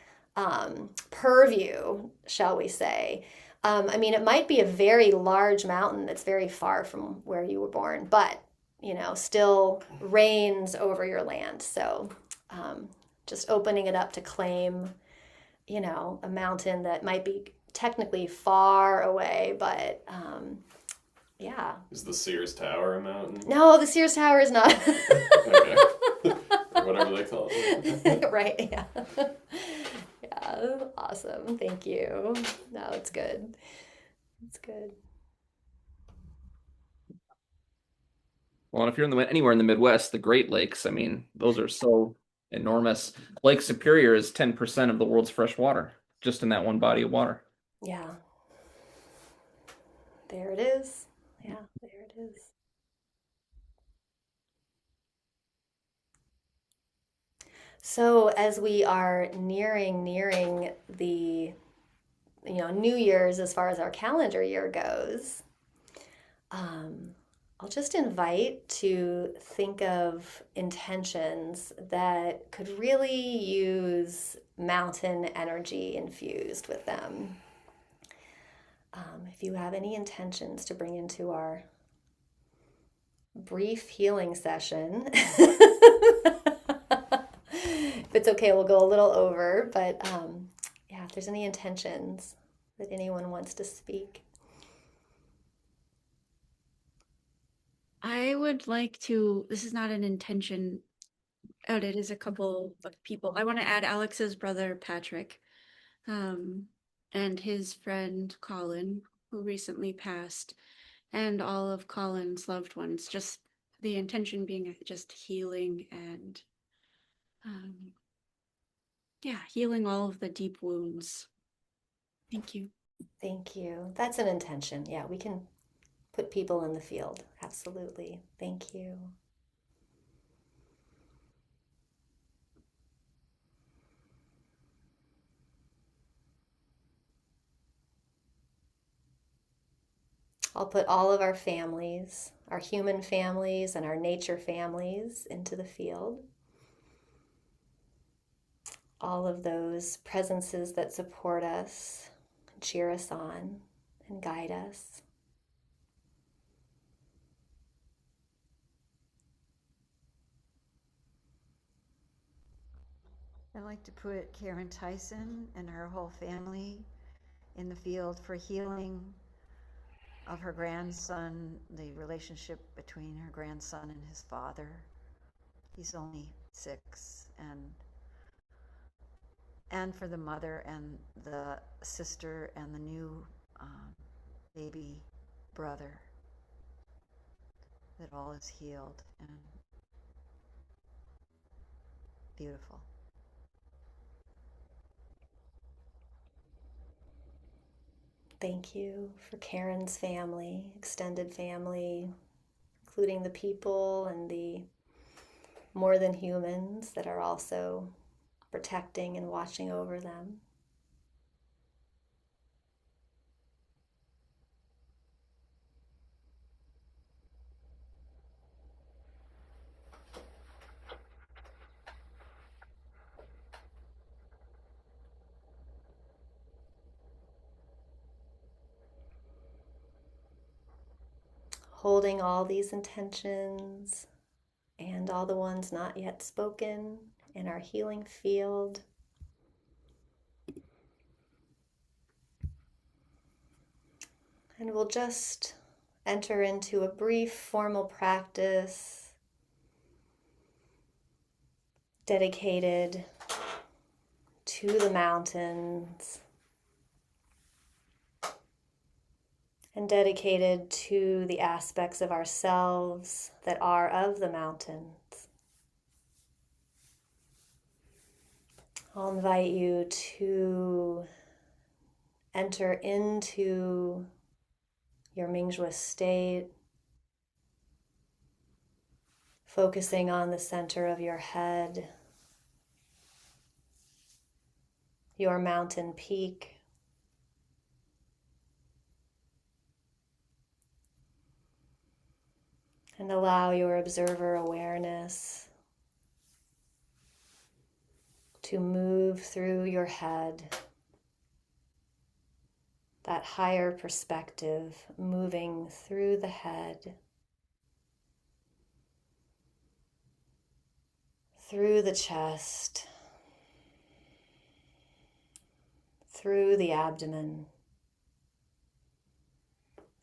[SPEAKER 1] purview, shall we say, I mean, it might be a very large mountain that's very far from where you were born, but, still reigns over your land. So just opening it up to claim a mountain that might be technically far away, but yeah.
[SPEAKER 4] Is the Sears Tower a mountain?
[SPEAKER 1] No, the Sears Tower is not.
[SPEAKER 4] Okay. Or whatever they call it.
[SPEAKER 1] Right, yeah. Yeah, awesome. Thank you. No, it's good. It's good.
[SPEAKER 6] Well, and if you're anywhere in the Midwest, the Great Lakes, I mean, those are so enormous. Lake Superior is 10% of the world's fresh water, just in that one body of water.
[SPEAKER 1] Yeah. There it is. Yeah, there it is. So as we are nearing the New Year's as far as our calendar year goes, I'll just invite to think of intentions that could really use mountain energy infused with them. If you have any intentions to bring into our brief healing session, if it's okay, we'll go a little over, but yeah, if there's any intentions that anyone wants to speak.
[SPEAKER 5] I would like to, this is not an intention, it is a couple of people. I want to add Alex's brother, Patrick, and his friend, Colin, who recently passed, and all of Colin's loved ones. Just the intention being just healing and, yeah, healing all of the deep wounds. Thank you.
[SPEAKER 1] Thank you. That's an intention. Yeah, we can put people in the field. Absolutely. Thank you. I'll put all of our families, our human families and our nature families, into the field. All of those presences that support us, cheer us on, and guide us.
[SPEAKER 9] I'd like to put Karen Tyson and her whole family in the field for healing of her grandson, the relationship between her grandson and his father. He's only 6, and for the mother and the sister and the new baby brother, that all is healed and beautiful.
[SPEAKER 1] Thank you for Karen's family, extended family, including the people and the more than humans that are also protecting and watching over them. Holding all these intentions and all the ones not yet spoken in our healing field. And we'll just enter into a brief formal practice dedicated to the mountains and dedicated to the aspects of ourselves that are of the mountains. I'll invite you to enter into your Mingjue state, focusing on the center of your head, your mountain peak. And allow your observer awareness to move through your head, that higher perspective moving through the head, through the chest, through the abdomen,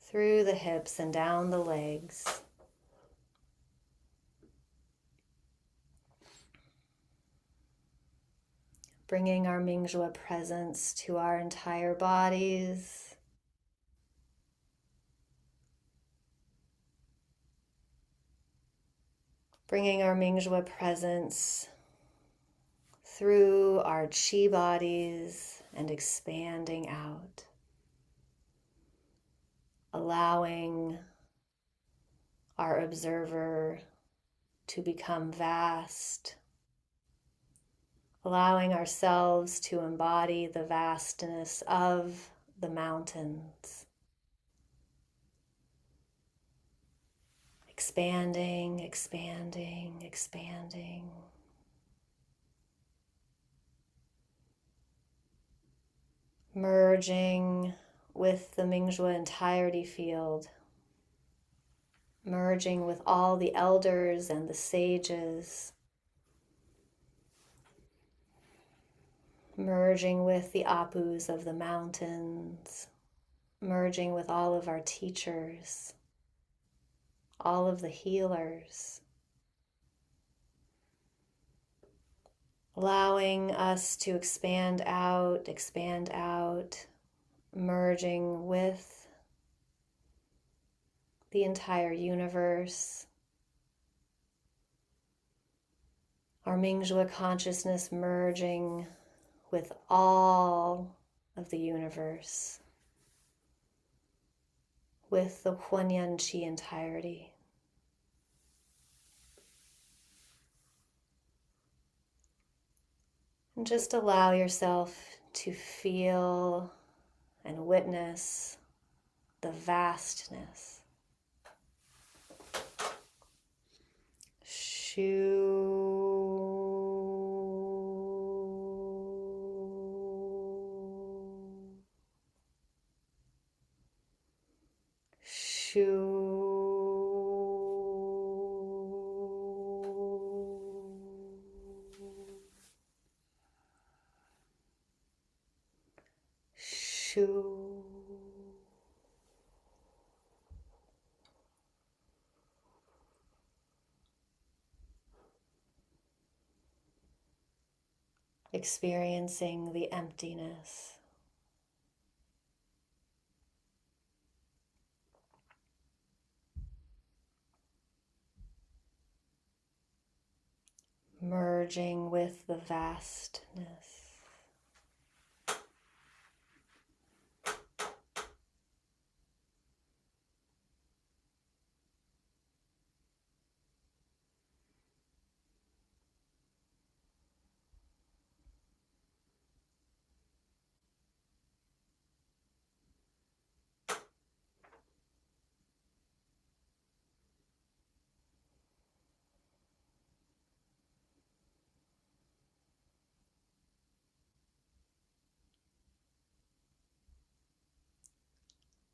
[SPEAKER 1] through the hips and down the legs. Bringing our Mingjue presence to our entire bodies. Bringing our Mingjue presence through our chi bodies and expanding out. Allowing our observer to become vast. Allowing ourselves to embody the vastness of the mountains. Expanding, expanding, expanding. Merging with the Mingjue entirety field. Merging with all the elders and the sages. Merging with the apus of the mountains. Merging with all of our teachers. All of the healers. Allowing us to expand out, merging with the entire universe. Our Mingjue consciousness merging with all of the universe, with the Huanyan Qi entirety. And just allow yourself to feel and witness the vastness. Shoo. Experiencing the emptiness. Merging with the vastness.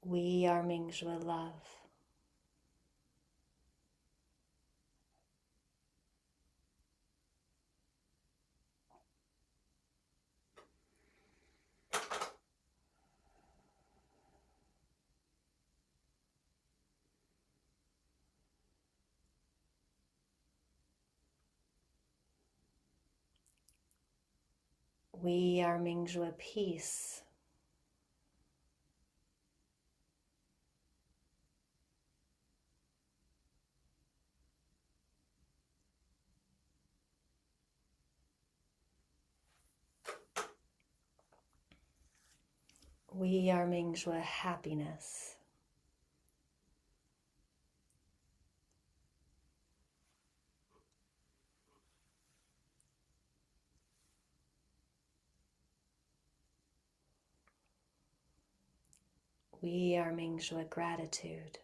[SPEAKER 1] We are Mingjue love. We are Mingjue peace. We are Mingjue happiness. We are Mingjue gratitude.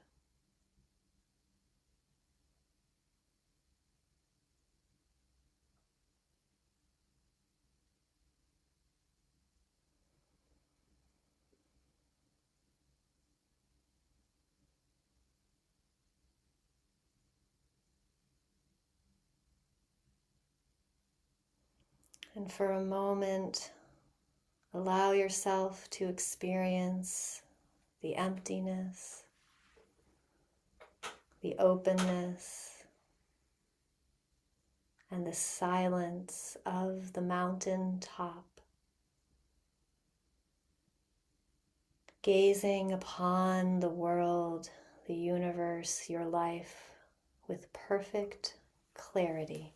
[SPEAKER 1] And for a moment, allow yourself to experience the emptiness, the openness, and the silence of the mountain top. Gazing upon the world, the universe, your life with perfect clarity.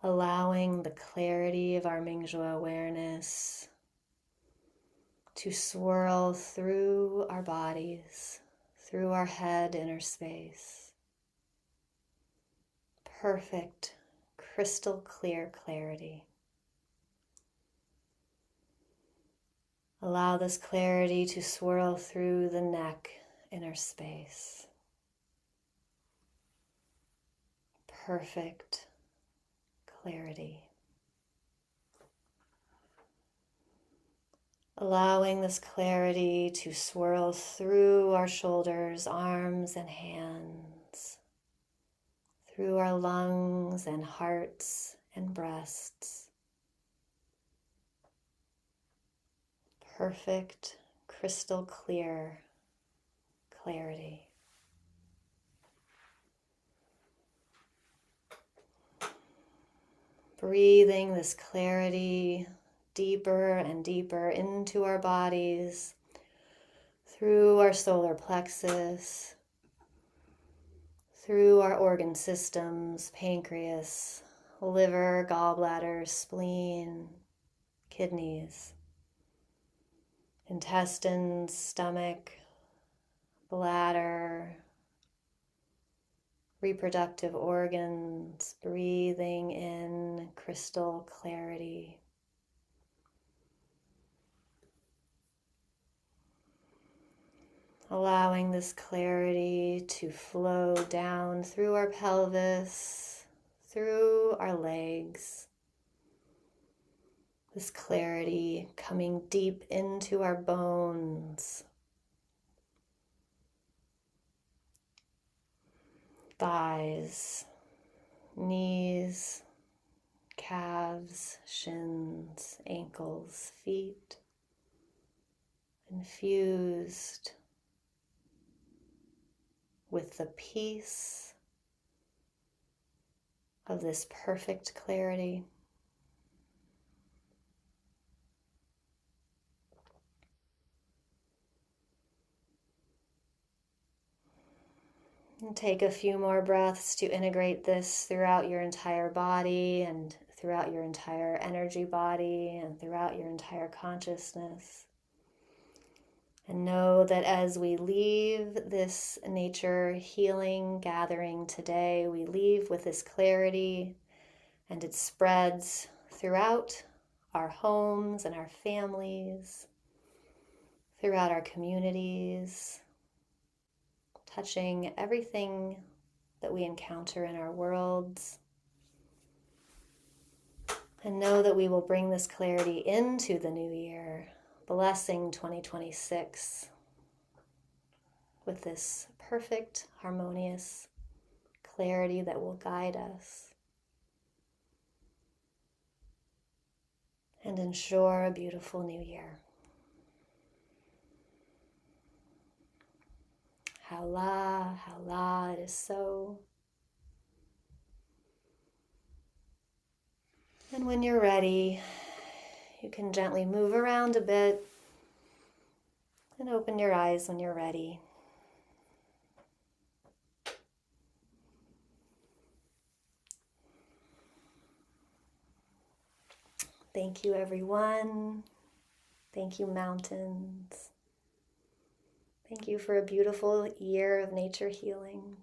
[SPEAKER 1] Allowing the clarity of our Mingjue awareness to swirl through our bodies, through our head inner space. Perfect, crystal clear clarity. Allow this clarity to swirl through the neck, inner space. Perfect clarity. Allowing this clarity to swirl through our shoulders, arms, and hands, through our lungs and hearts and breasts. Perfect, crystal clear clarity. Breathing this clarity deeper and deeper into our bodies, through our solar plexus, through our organ systems, pancreas, liver, gallbladder, spleen, kidneys, intestines, stomach, bladder, reproductive organs, breathing in crystal clarity. Allowing this clarity to flow down through our pelvis, through our legs. This clarity coming deep into our bones, thighs, knees, calves, shins, ankles, feet, infused with the peace of this perfect clarity. And take a few more breaths to integrate this throughout your entire body and throughout your entire energy body and throughout your entire consciousness. And know that as we leave this nature healing gathering today, we leave with this clarity, and it spreads throughout our homes and our families, throughout our communities, touching everything that we encounter in our worlds. And know that we will bring this clarity into the new year, blessing 2026 with this perfect, harmonious clarity that will guide us and ensure a beautiful new year. Howla, it is so. And when you're ready, you can gently move around a bit and open your eyes when you're ready. Thank you, everyone. Thank you, mountains. Thank you for a beautiful year of nature healing.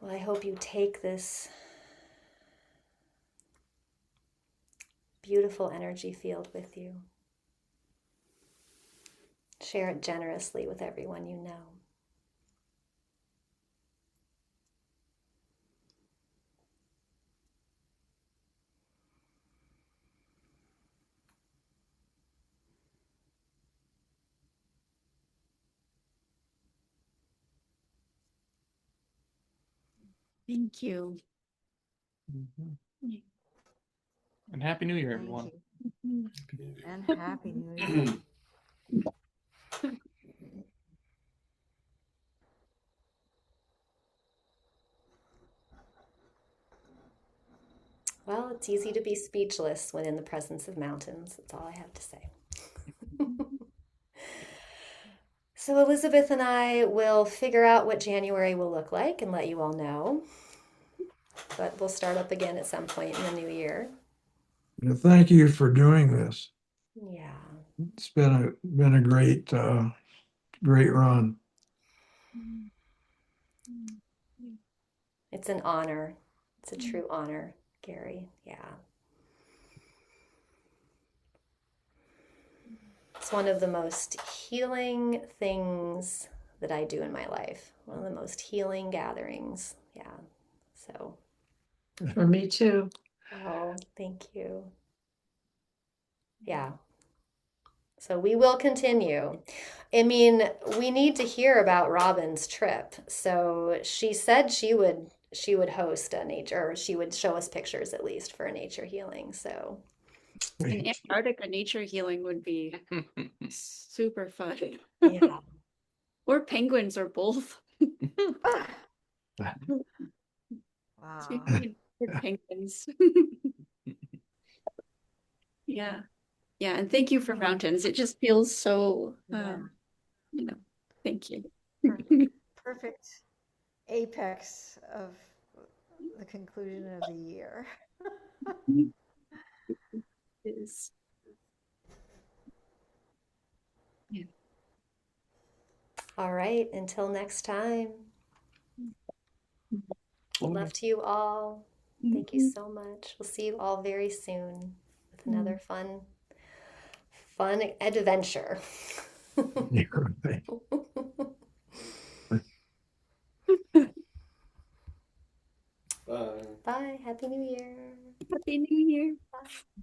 [SPEAKER 1] Well, I hope you take this beautiful energy field with you. Share it generously with everyone you know.
[SPEAKER 5] Thank you.
[SPEAKER 6] And Happy New Year,
[SPEAKER 9] Thank
[SPEAKER 6] everyone.
[SPEAKER 9] you. And Happy New Year.
[SPEAKER 1] Well, it's easy to be speechless when in the presence of mountains. That's all I have to say. So Elizabeth and I will figure out what January will look like and let you all know. But we'll start up again at some point in the new year.
[SPEAKER 2] And thank you for doing this.
[SPEAKER 1] Yeah.
[SPEAKER 2] It's been a great great run.
[SPEAKER 1] It's an honor. It's a true honor, Gary. Yeah. It's one of the most healing things that I do in my life. One of the most healing gatherings. Yeah. So,
[SPEAKER 3] For me too.
[SPEAKER 1] oh, thank you. Yeah. So we will continue. I mean, we need to hear about Robin's trip. So she said she would host a nature, or she would show us pictures at least for a nature healing. So
[SPEAKER 5] In Antarctica, nature healing would be super fun.
[SPEAKER 1] yeah.
[SPEAKER 5] Or penguins or both.
[SPEAKER 9] Wow.
[SPEAKER 5] Penguins. Yeah. Yeah. And thank you for mountains. It just feels so, thank you.
[SPEAKER 9] Perfect apex of the conclusion of the year.
[SPEAKER 5] Is. Yeah.
[SPEAKER 1] All right. Until next time. Love to you all. Thank you so much. We'll see you all very soon with another fun adventure.
[SPEAKER 2] You're right.
[SPEAKER 4] Bye.
[SPEAKER 1] Bye. Happy New Year.
[SPEAKER 5] Happy New Year.
[SPEAKER 1] Bye.